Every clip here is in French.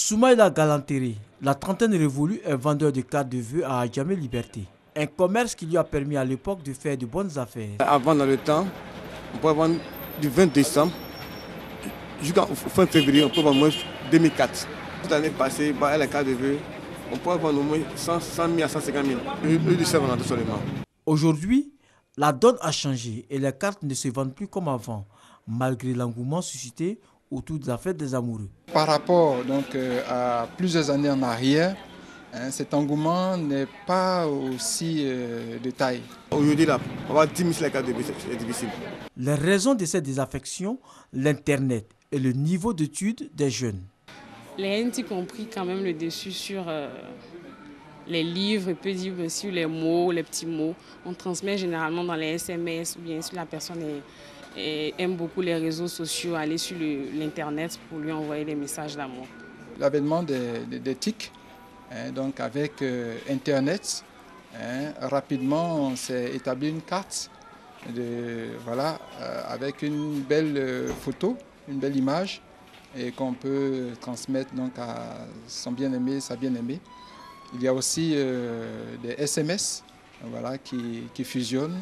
Soumaïla Galanteri, la trentaine révolue, est vendeur de cartes de vœux à Adjamé Liberté. Un commerce qui lui a permis à l'époque de faire de bonnes affaires. Avant, dans le temps, on pouvait vendre du 20 décembre jusqu'à fin février, on peut vendre au moins 2004. Toute l'année passée, les cartes de vœux, on pouvait vendre au moins 100 000 à 150 000. Du Saint-Valentin seulement. Aujourd'hui, la donne a changé et les cartes ne se vendent plus comme avant, malgré l'engouement suscité autour de la fête des amoureux. Par rapport à plusieurs années en arrière, cet engouement n'est pas aussi de taille. Aujourd'hui, avoir 10 000 les cartes de vœux, c'est difficile. Les raisons de cette désaffection, l'Internet et le niveau d'études des jeunes. Les NT ont pris quand même le dessus sur les livres, peut dire sur les mots, les petits mots. On transmet généralement dans les SMS ou bien si la personne aime beaucoup les réseaux sociaux, aller sur l'Internet pour lui envoyer des messages d'amour. L'avènement des TIC, donc avec Internet, rapidement on s'est établi une carte avec une belle photo, une belle image et qu'on peut transmettre donc à son bien-aimé, sa bien-aimée. Il y a aussi des SMS qui fusionnent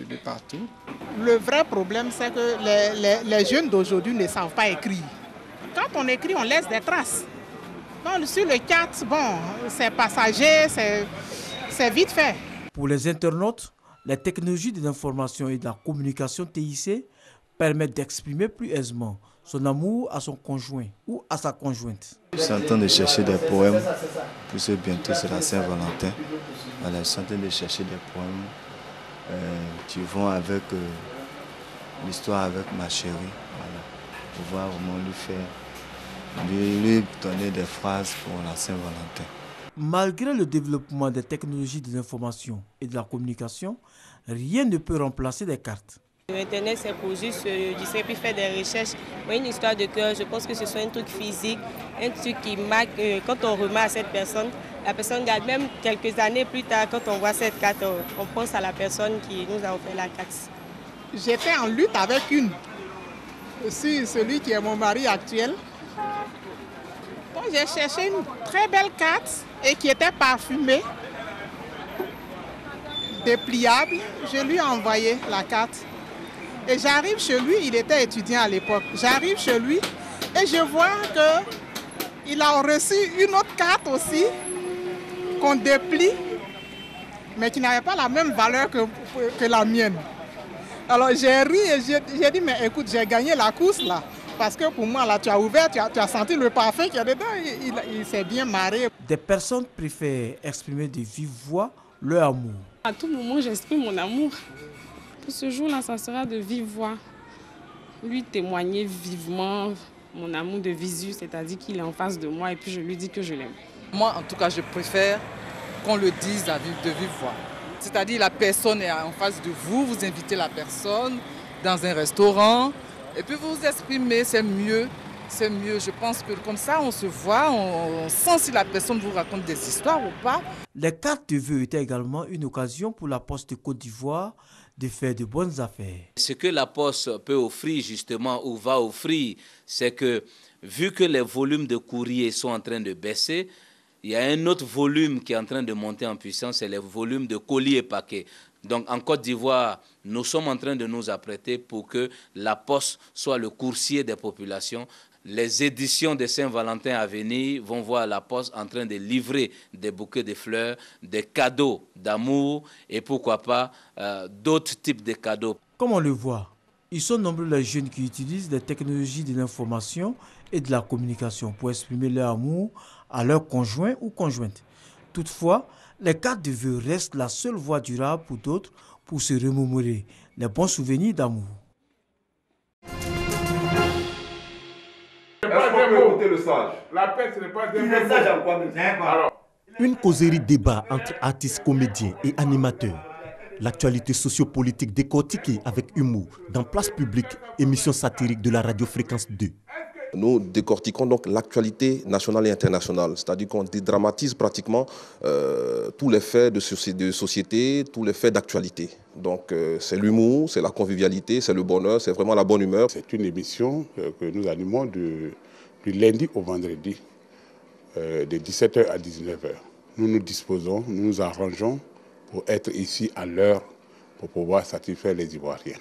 de partout. Le vrai problème, c'est que les jeunes d'aujourd'hui ne savent pas écrire. Quand on écrit, on laisse des traces. Donc, sur le chat, c'est passager, c'est vite fait. Pour les internautes, les technologies de l'information et de la communication TIC permettent d'exprimer plus aisément son amour à son conjoint ou à sa conjointe. Je suis en train de chercher des poèmes, puisque bientôt c'est la Saint-Valentin. Je suis en train de chercher des poèmes qui vont avec l'histoire avec ma chérie, pour pouvoir vraiment lui donner des phrases pour la Saint-Valentin. Malgré le développement des technologies de l'information et de la communication, rien ne peut remplacer des cartes. Internet, c'est pour juste distraire puis faire des recherches. Une histoire de cœur, je pense que ce soit un truc physique, un truc qui marque. Quand on remarque cette personne, la personne garde même quelques années plus tard, quand on voit cette carte, on pense à la personne qui nous a offert la carte. J'étais en lutte avec celui qui est mon mari actuel. Donc j'ai cherché une très belle carte et qui était parfumée, dépliable. Je lui ai envoyé la carte. Et j'arrive chez lui, il était étudiant à l'époque. J'arrive chez lui et je vois qu'il a reçu une autre carte aussi, qu'on déplie, mais qui n'avait pas la même valeur que la mienne. Alors j'ai ri et j'ai dit, mais écoute, j'ai gagné la course là. Parce que pour moi, là, tu as ouvert, tu as senti le parfum qu'il y a dedans, il s'est bien marré. Des personnes préfèrent exprimer de vive voix leur amour. À tout moment, j'exprime mon amour. Pour ce jour-là, ça sera de vive voix. Lui témoigner vivement mon amour de visu, c'est-à-dire qu'il est en face de moi et puis je lui dis que je l'aime. Moi, en tout cas, je préfère qu'on le dise de vive voix. C'est-à-dire la personne est en face de vous, vous invitez la personne dans un restaurant et puis vous vous exprimez, c'est mieux. C'est mieux, je pense que comme ça, on se voit, on sent si la personne vous raconte des histoires ou pas. Les cartes de vœux étaient également une occasion pour la Poste de Côte d'Ivoire de faire de bonnes affaires. Ce que la Poste peut offrir justement ou va offrir, c'est que vu que les volumes de courrier sont en train de baisser, il y a un autre volume qui est en train de monter en puissance, c'est les volumes de colis et paquets. Donc en Côte d'Ivoire, nous sommes en train de nous apprêter pour que la Poste soit le coursier des populations. Les éditions de Saint-Valentin à venir vont voir la Poste en train de livrer des bouquets de fleurs, des cadeaux d'amour et pourquoi pas d'autres types de cadeaux. Comme on le voit, ils sont nombreux les jeunes qui utilisent les technologies de l'information et de la communication pour exprimer leur amour à leur conjoint ou conjointe. Toutefois, les cartes de vœux restent la seule voie durable pour d'autres pour se remémorer les bons souvenirs d'amour. Une causerie débat entre artistes, comédiens et animateurs. L'actualité sociopolitique décortiquée avec humour dans Place Publique, émission satirique de la radio Fréquence 2. Nous décortiquons donc l'actualité nationale et internationale, c'est-à-dire qu'on dédramatise pratiquement tous les faits de société, tous les faits d'actualité. Donc c'est l'humour, c'est la convivialité, c'est le bonheur, c'est vraiment la bonne humeur. C'est une émission que nous animons du lundi au vendredi de 17h à 19h. Nous nous disposons, nous nous arrangeons pour être ici à l'heure pour pouvoir satisfaire les Ivoiriens.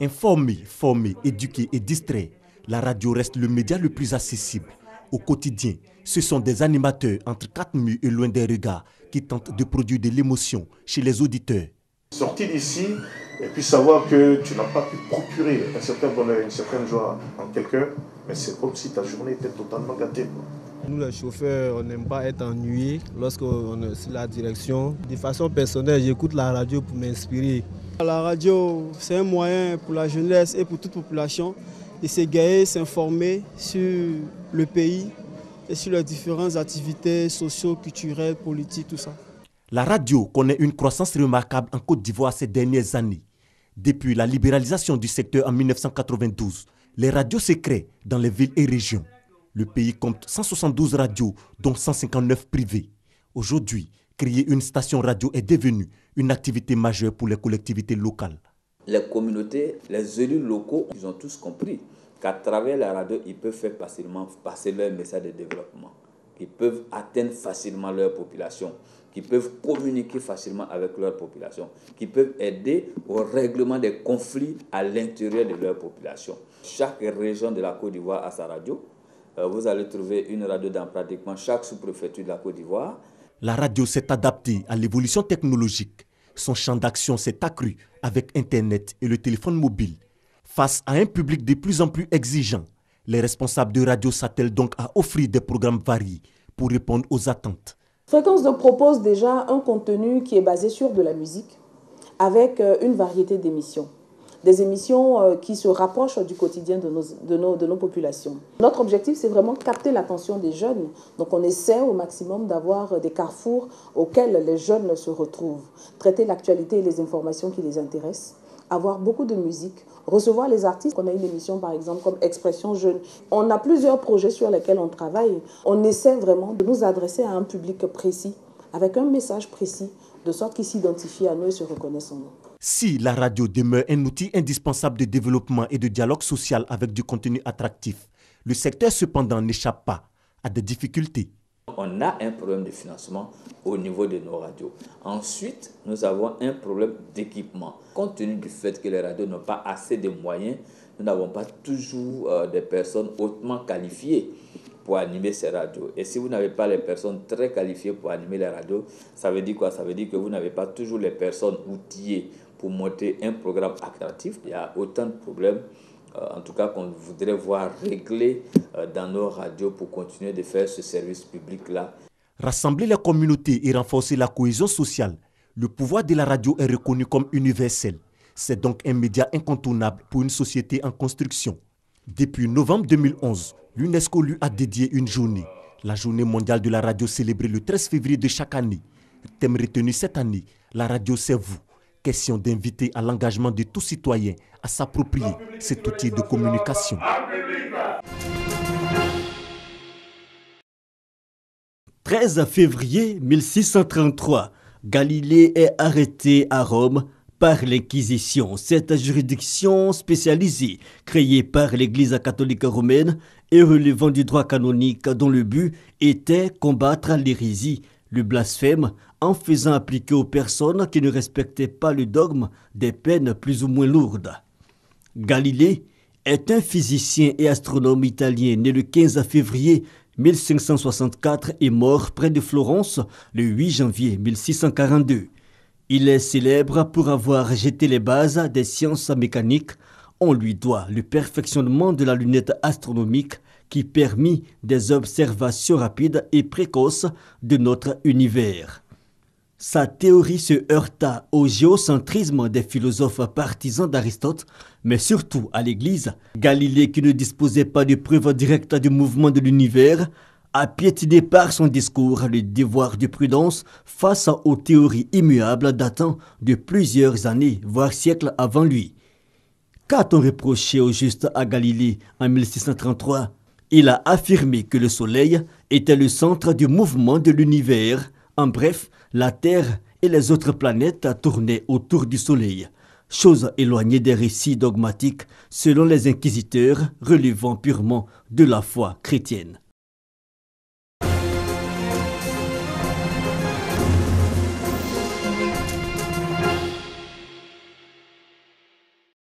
Informés, formés, éduqués et distraits, la radio reste le média le plus accessible. Au quotidien, ce sont des animateurs entre 4 murs et loin des regards qui tentent de produire de l'émotion chez les auditeurs. Sortir d'ici et puis savoir que tu n'as pas pu procurer un certain bonheur, une certaine joie en quelqu'un, mais c'est comme si ta journée était totalement gâtée. Nous les chauffeurs, on n'aime pas être ennuyés lorsqu'on est sur la direction. De façon personnelle, j'écoute la radio pour m'inspirer. La radio, c'est un moyen pour la jeunesse et pour toute population de s'égayer, s'informer sur le pays et sur les différentes activités socio-culturelles, politiques, tout ça. La radio connaît une croissance remarquable en Côte d'Ivoire ces dernières années. Depuis la libéralisation du secteur en 1992, les radios se créent dans les villes et régions. Le pays compte 172 radios, dont 159 privées. Aujourd'hui, créer une station radio est devenu une activité majeure pour les collectivités locales. Les communautés, les élus locaux, ils ont tous compris qu'à travers la radio, ils peuvent faire facilement passer leur message de développement, qu'ils peuvent atteindre facilement leur population, qu'ils peuvent communiquer facilement avec leur population, qu'ils peuvent aider au règlement des conflits à l'intérieur de leur population. Chaque région de la Côte d'Ivoire a sa radio. Vous allez trouver une radio dans pratiquement chaque sous-préfecture de la Côte d'Ivoire. La radio s'est adaptée à l'évolution technologique. Son champ d'action s'est accru avec Internet et le téléphone mobile. Face à un public de plus en plus exigeant, les responsables de radio s'attellent donc à offrir des programmes variés pour répondre aux attentes. Fréquence 2 propose déjà un contenu qui est basé sur de la musique avec une variété d'émissions. Des émissions qui se rapprochent du quotidien de nos populations. Notre objectif, c'est vraiment capter l'attention des jeunes. Donc on essaie au maximum d'avoir des carrefours auxquels les jeunes se retrouvent. Traiter l'actualité et les informations qui les intéressent. Avoir beaucoup de musique. Recevoir les artistes. On a une émission par exemple comme Expression Jeune. On a plusieurs projets sur lesquels on travaille. On essaie vraiment de nous adresser à un public précis, avec un message précis, de sorte qu'ils s'identifient à nous et se reconnaissent en nous. Si la radio demeure un outil indispensable de développement et de dialogue social avec du contenu attractif, le secteur cependant n'échappe pas à des difficultés. On a un problème de financement au niveau de nos radios. Ensuite, nous avons un problème d'équipement. Compte tenu du fait que les radios n'ont pas assez de moyens, nous n'avons pas toujours des personnes hautement qualifiées pour animer ces radios. Et si vous n'avez pas les personnes très qualifiées pour animer les radios, ça veut dire quoi? Ça veut dire que vous n'avez pas toujours les personnes outillées pour monter un programme attractif. Il y a autant de problèmes, en tout cas, qu'on voudrait voir réglés dans nos radios pour continuer de faire ce service public-là. Rassembler la communauté et renforcer la cohésion sociale, le pouvoir de la radio est reconnu comme universel. C'est donc un média incontournable pour une société en construction. Depuis novembre 2011, l'UNESCO lui a dédié une journée, la journée mondiale de la radio célébrée le 13 février de chaque année. Thème retenu cette année, la radio c'est vous. Question d'inviter à l'engagement de tout citoyen à s'approprier cet outil de communication. 13 février 1633, Galilée est arrêté à Rome par l'Inquisition. Cette juridiction spécialisée, créée par l'Église catholique romaine et relevant du droit canonique dont le but était combattre l'hérésie, le blasphème, en faisant appliquer aux personnes qui ne respectaient pas le dogme des peines plus ou moins lourdes. Galilée est un physicien et astronome italien né le 15 février 1564 et mort près de Florence le 8 janvier 1642. Il est célèbre pour avoir jeté les bases des sciences mécaniques. On lui doit le perfectionnement de la lunette astronomique qui permit des observations rapides et précoces de notre univers. Sa théorie se heurta au géocentrisme des philosophes partisans d'Aristote, mais surtout à l'Église. Galilée, qui ne disposait pas de preuves directes du mouvement de l'univers, a piétiné par son discours le devoir de prudence face aux théories immuables datant de plusieurs années, voire siècles avant lui. Qu'a-t-on reproché au juste à Galilée en 1633 ? Il a affirmé que le Soleil était le centre du mouvement de l'univers. En bref, la Terre et les autres planètes tournaient autour du Soleil, chose éloignée des récits dogmatiques selon les inquisiteurs relevant purement de la foi chrétienne.